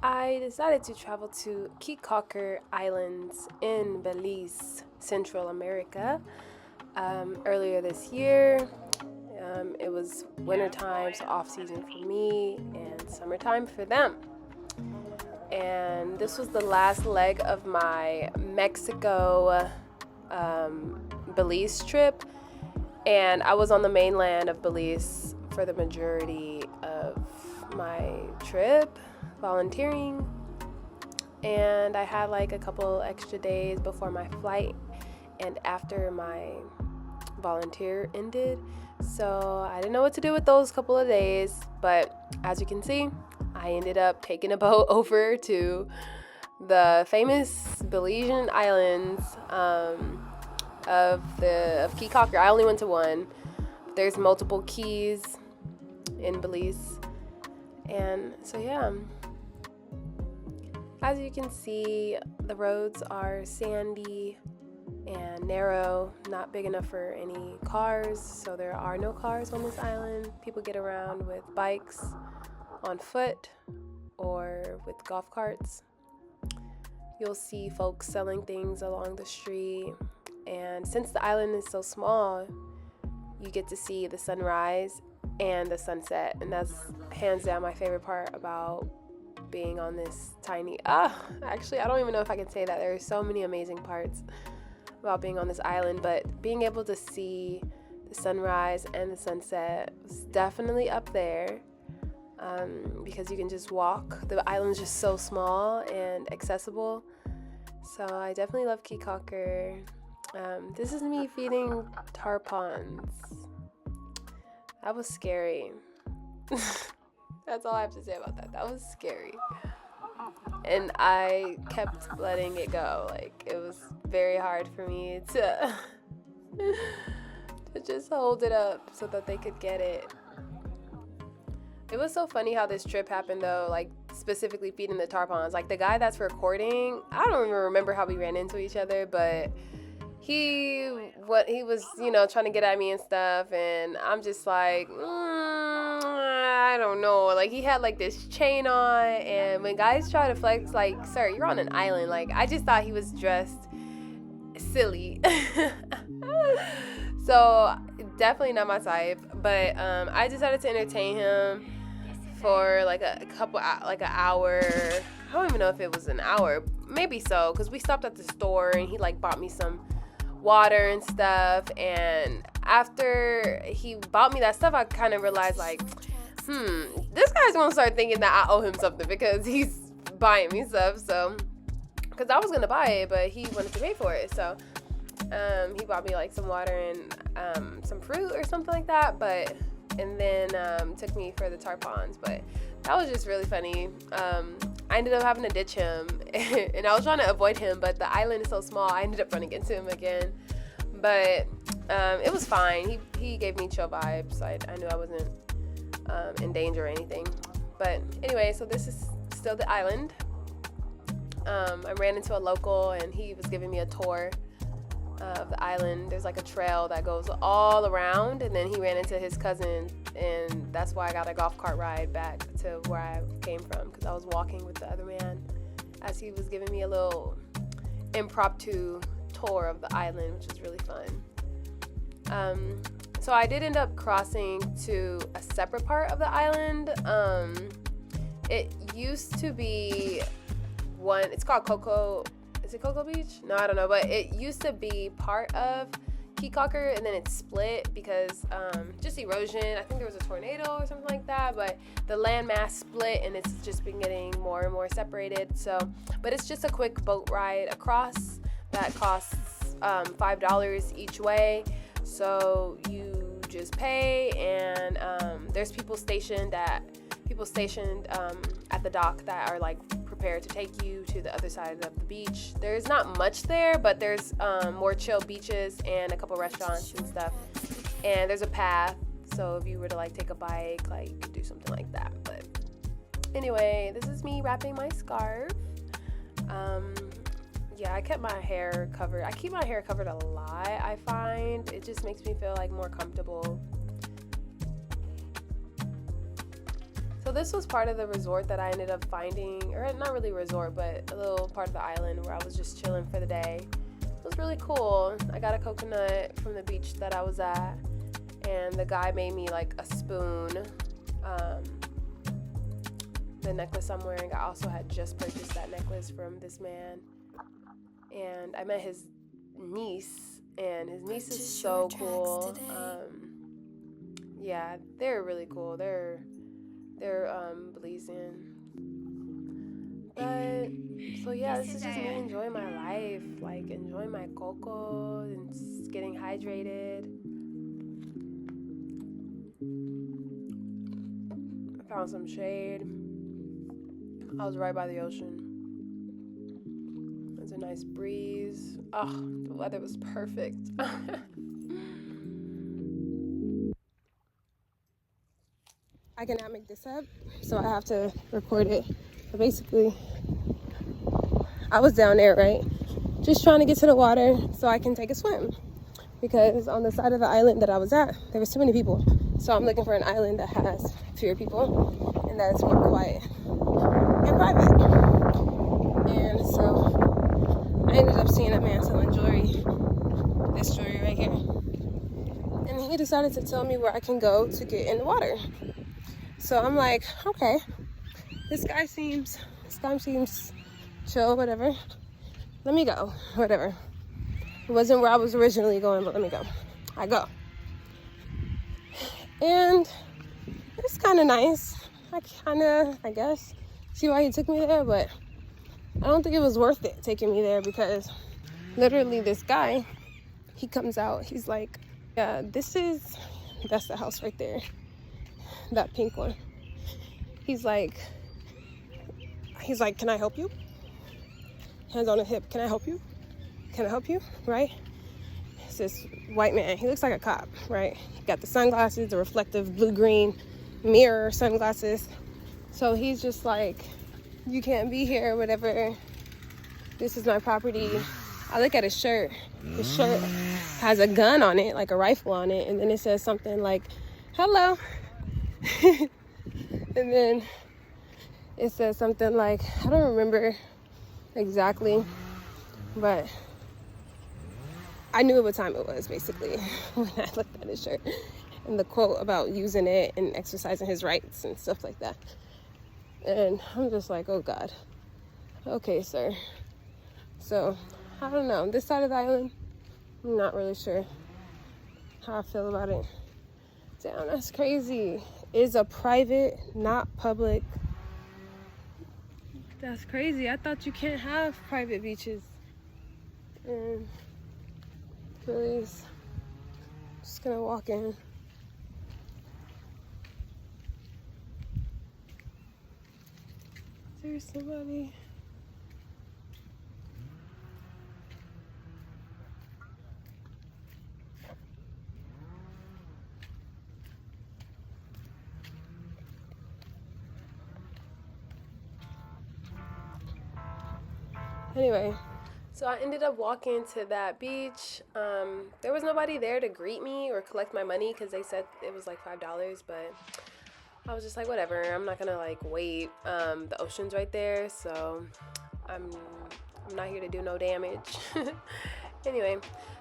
I decided to travel to Caye Caulker Islands in Belize, Central America, earlier this year. It was wintertime, so off season for me, and summertime for them. And this was the last leg of my Mexico Belize trip, and I was on the mainland of Belize for the majority of my trip, volunteering, and I had like a couple extra days before my flight and after my volunteer ended, so I didn't know what to do with those couple of days, but as you can see, I ended up taking a boat over to the famous Belizean islands of Caye Caulker. I only went to one. There's multiple keys in Belize, and so yeah. As you can see, the roads are sandy and narrow, not big enough for any cars, so there are no cars on this island. People get around with bikes, on foot, or with golf carts. You'll see folks selling things along the street, and since the island is so small, you get to see the sunrise and the sunset, and that's hands down my favorite part about being on this tiny actually I don't even know if I can say that. There are so many amazing parts about being on this island, but being able to see the sunrise and the sunset was definitely up there, because you can just walk. The island's just so small and accessible, so I definitely love Caye Caulker. This is me feeding tarpons. That was scary. That's all I have to say about that. That was scary. And I kept letting it go. Like, it was very hard for me to just hold it up so that they could get it. It was so funny how this trip happened, though, like, specifically feeding the tarpons. Like, the guy that's recording, I don't even remember how we ran into each other, but he was, trying to get at me and stuff, and I'm just like, I don't know. Like, he had, like, this chain on, and when guys try to flex, like, sir, you're on an island. Like, I just thought he was dressed silly. So, definitely not my type, but I decided to entertain him for, like, an hour. I don't even know if it was an hour. Maybe so, because we stopped at the store, and he, like, bought me some water and stuff, and after he bought me that stuff, I kind of realized, like, this guy's gonna start thinking that I owe him something because he's buying me stuff. So, because I was gonna buy it, but he wanted to pay for it, so he bought me like some water and some fruit or something like that, and then took me for the tarpons. But that was just really funny. I ended up having to ditch him, and I was trying to avoid him, but the island is so small, I ended up running into him again. But it was fine. He gave me chill vibes. I knew I wasn't in danger or anything. But anyway, so this is still the island. I ran into a local, and he was giving me a tour of the island. There's like a trail that goes all around, and then he ran into his cousin, and that's why I got a golf cart ride back to where I came from, because I was walking with the other man as he was giving me a little impromptu tour of the island, which was really fun. So I did end up crossing to a separate part of the island. It used to be one, it's called Coco. Is it Cocoa Beach? No, I don't know, but it used to be part of Caye Caulker, and then it split because just erosion. I think there was a tornado or something like that, but the landmass split, and it's just been getting more and more separated. So, but it's just a quick boat ride across that costs $5 each way. So you just pay, and there's people stationed at the dock that are like prepared to take you to the other side of the beach. There's not much there, but there's more chill beaches and a couple restaurants and stuff. And there's a path, so if you were to like take a bike, like you could do something like that. But anyway, this is me wrapping my scarf. Yeah, I kept my hair covered. I keep my hair covered a lot, I find. It just makes me feel like more comfortable. So this was part of the resort that I ended up finding, or not really a resort, but a little part of the island where I was just chilling for the day. It was really cool. I got a coconut from the beach that I was at, and the guy made me like a spoon. The necklace I'm wearing, I also had just purchased that necklace from this man, and I met his niece, and his niece is so cool. Yeah, they're really cool. They're Belizean. But so yeah, this is just me enjoying my life, like enjoying my cocoa and just getting hydrated. I found some shade. I was right by the ocean. There's a nice breeze. Oh, the weather was perfect. I cannot make this up, so I have to record it. But basically, I was down there, right? Just trying to get to the water so I can take a swim. Because on the side of the island that I was at, there was too many people. So I'm looking for an island that has fewer people and that is more quiet and private. And so I ended up seeing a man selling jewelry, this jewelry right here. And he decided to tell me where I can go to get in the water. So I'm like, okay, this guy seems chill, whatever. Let me go, whatever. It wasn't where I was originally going, but let me go. I go. And it's kind of nice. I guess, see why he took me there, but I don't think it was worth it taking me there because literally this guy, he comes out, he's like, yeah, that's the house right there, that pink one. He's like, can I help you? Hands on the hip, can I help you? Can I help you? Right? It's this white man. He looks like a cop, right? He got the sunglasses, the reflective blue-green mirror sunglasses. So he's just like, you can't be here, whatever. This is my property. I look at his shirt. His shirt has a gun on it, like a rifle on it. And then it says something like, hello. And then it says something like, I don't remember exactly, but I knew what time it was, basically, when I looked at his shirt. And the quote about using it and exercising his rights and stuff like that. And I'm just like, oh, God. Okay, sir. So, I don't know. This side of the island, I'm not really sure how I feel about it. Damn, that's crazy. It's a private, not public. That's crazy. I thought you can't have private beaches. And Belize. Just gonna walk in. Is there somebody? Anyway, so I ended up walking to that beach. There was nobody there to greet me or collect my money because they said it was like $5, but I was just like, whatever, I'm not gonna like wait. The ocean's right there, so I'm not here to do no damage. Anyway,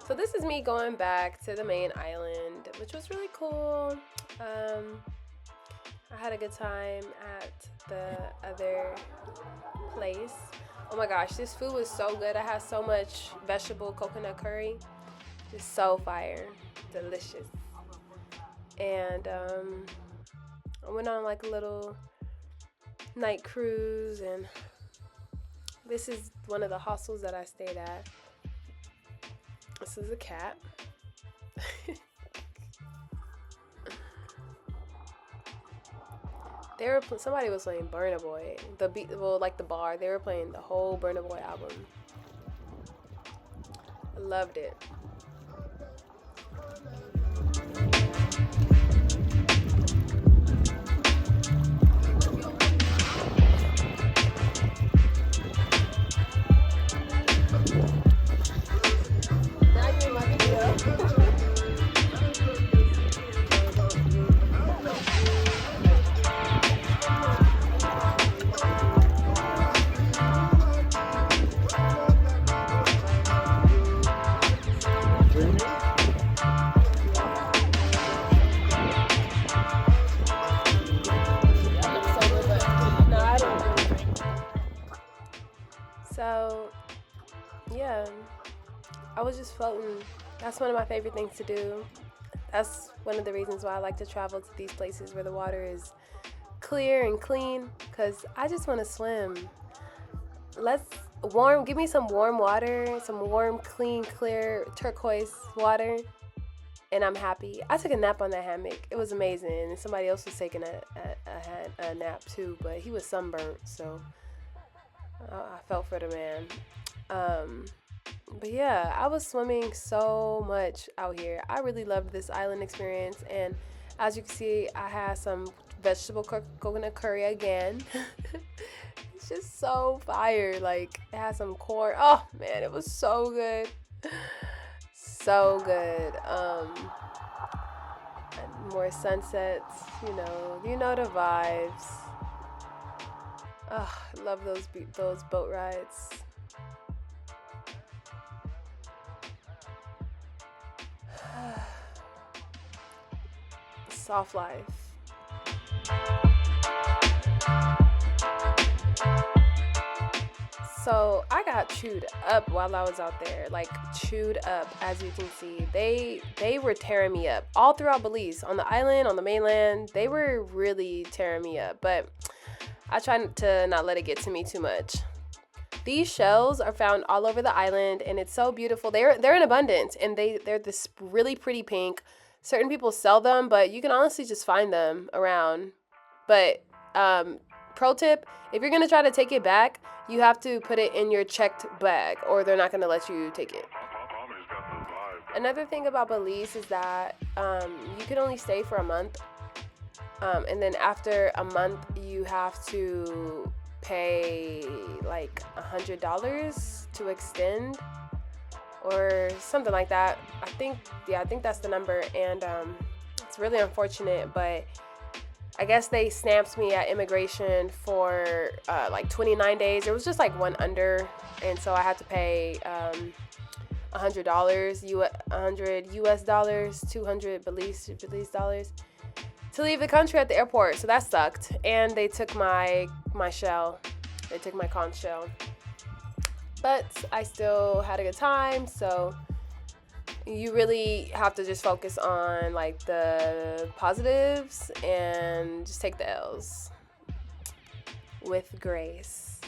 so this is me going back to the main island, which was really cool. I had a good time at the other place. Oh my gosh, this food was so good. I had so much vegetable coconut curry. Just so fire. Delicious. And I went on like a little night cruise, and this is one of the hostels that I stayed at. This is a cat. Somebody was playing Burna Boy, like the bar. They were playing the whole Burna Boy album. I loved it. Now you're in my video. So, yeah, I was just floating. That's one of my favorite things to do. That's one of the reasons why I like to travel to these places where the water is clear and clean, because I just want to swim. Give me some warm water, some warm, clean, clear, turquoise water, and I'm happy. I took a nap on that hammock. It was amazing. And somebody else was taking a nap too, but he was sunburnt, so I felt for the man. But yeah, I was swimming so much out here. I really loved this island experience, and as you can see, I had some vegetable coconut curry again. It's just so fire. Like, it had some corn. Oh man, it was so good. So good. And more sunsets, you know the vibes. Oh, I love those boat rides. Soft life. So I got chewed up while I was out there, like chewed up. As you can see, they were tearing me up all throughout Belize, on the island, on the mainland. They were really tearing me up, but I tried to not let it get to me too much. These shells are found all over the island, and it's so beautiful. They're in abundance, and they're this really pretty pink. Certain people sell them, but you can honestly just find them around. But pro tip, if you're gonna try to take it back, you have to put it in your checked bag, or they're not gonna let you take it. Another thing about Belize is that you can only stay for a month, and then after a month you have to pay like $100 to extend, or something like that. I think that's the number, and it's really unfortunate, but I guess they stamped me at immigration for like 29 days. It was just like one under, and so I had to pay $100 US dollars, 200 Belize dollars to leave the country at the airport. So that sucked, and they took my shell. They took my conch shell. But I still had a good time, so you really have to just focus on like the positives and just take the L's with grace.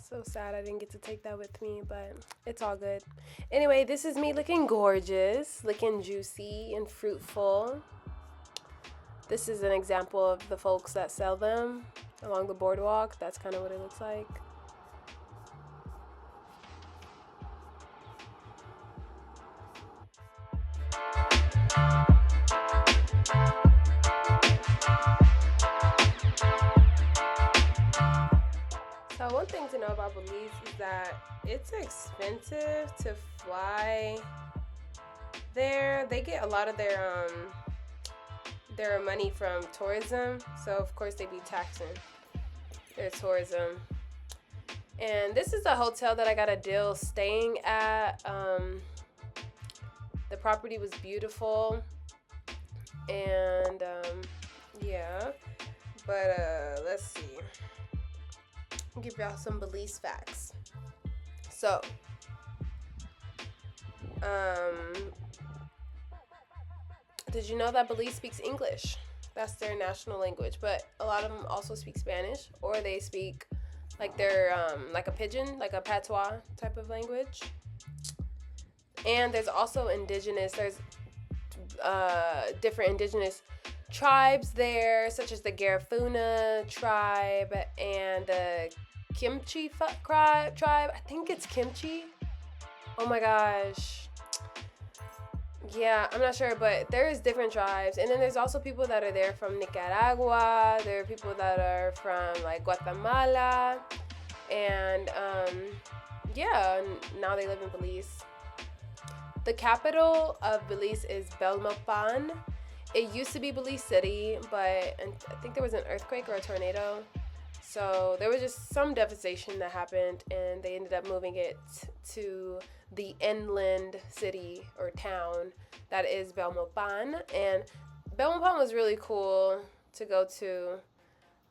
So sad I didn't get to take that with me, but it's all good. Anyway, this is me looking gorgeous, looking juicy and fruitful. This is an example of the folks that sell them along the boardwalk. That's kind of what it looks like. So one thing to know about Belize is that it's expensive to fly there. They get a lot of their money from tourism, so of course they be taxing their tourism. And this is a hotel that I got a deal staying at. The property was beautiful, and yeah, but let's see. I'll give y'all some Belize facts. So did you know that Belize speaks English? That's their national language, but a lot of them also speak Spanish, or they speak like their like a pidgin, like a patois type of language. And there's also there's different indigenous tribes there, such as the Garifuna tribe and the Kimchi tribe. I think it's Kimchi. Oh my gosh. Yeah, I'm not sure, but there's different tribes. And then there's also people that are there from Nicaragua. There are people that are from like Guatemala. And yeah, now they live in Belize. The capital of Belize is Belmopan. It used to be Belize City, but I think there was an earthquake or a tornado. So there was just some devastation that happened, and they ended up moving it to the inland city or town that is Belmopan. And Belmopan was really cool to go to.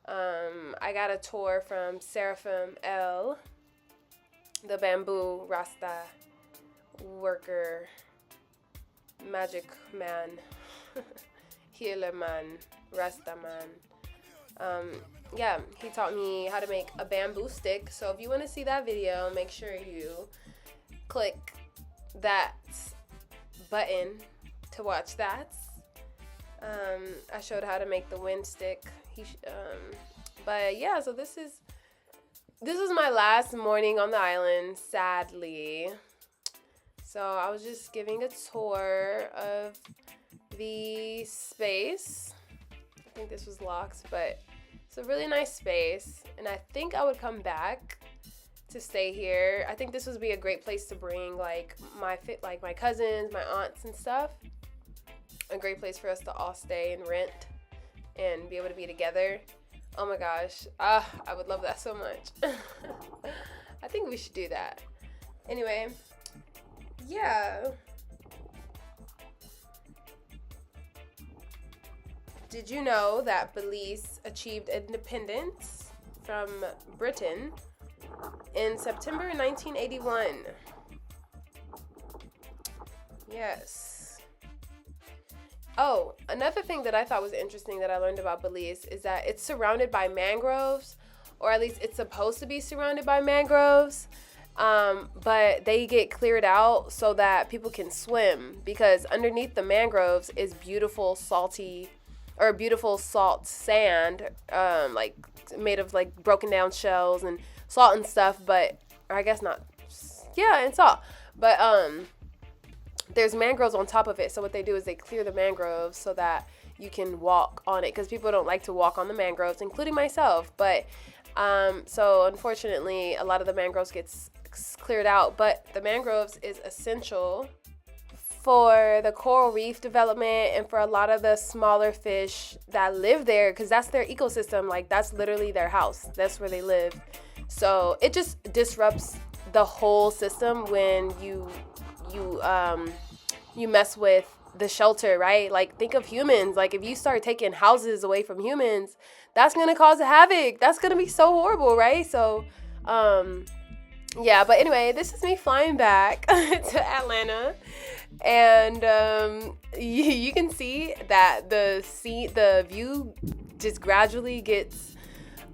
I got a tour from Seraphim L, the bamboo Rasta worker, magic man, healer man, Rasta man. Yeah, he taught me how to make a bamboo stick. So if you want to see that video, make sure you click that button to watch that. I showed how to make the wind stick. But yeah, so this is my last morning on the island, sadly. So I was just giving a tour of the space. I think this was locked, but it's a really nice space, and I think I would come back to stay here. I think this would be a great place to bring like my cousins, my aunts and stuff. A great place for us to all stay and rent and be able to be together. Oh my gosh, I would love that so much. I think we should do that. Anyway, yeah. Did you know that Belize achieved independence from Britain in September 1981? Yes. Oh, another thing that I thought was interesting that I learned about Belize is that it's surrounded by mangroves, or at least it's supposed to be surrounded by mangroves, but they get cleared out so that people can swim, because underneath the mangroves is beautiful salt sand, like made of like broken down shells and salt and stuff, or I guess not, yeah, and salt, but there's mangroves on top of it. So what they do is they clear the mangroves so that you can walk on it, because people don't like to walk on the mangroves, including myself. But so unfortunately, a lot of the mangroves gets cleared out. But the mangroves is essential for the coral reef development and for a lot of the smaller fish that live there, because that's their ecosystem. Like, that's literally their house. That's where they live. So it just disrupts the whole system when you mess with the shelter, right? Like, think of humans. Like, if you start taking houses away from humans, that's gonna cause havoc. That's gonna be so horrible, right? So yeah, but anyway, this is me flying back to Atlanta, and you can see that the view just gradually gets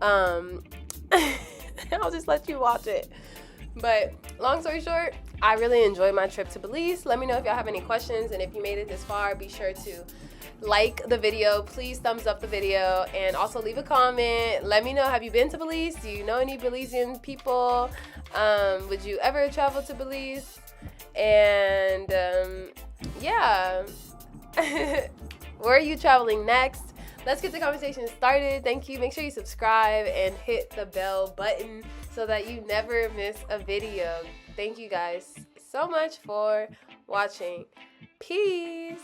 I'll just let you watch it. But long story short, I really enjoyed my trip to Belize. Let me know if y'all have any questions, and if you made it this far, be sure to like the video. Please thumbs up the video, and also leave a comment. Let me know, have you been to Belize? Do you know any Belizean people? Would you ever travel to Belize? And yeah, where are you traveling next? Let's get the conversation started. Thank you. Make sure you subscribe and hit the bell button so that you never miss a video. Thank you guys so much for watching. Peace.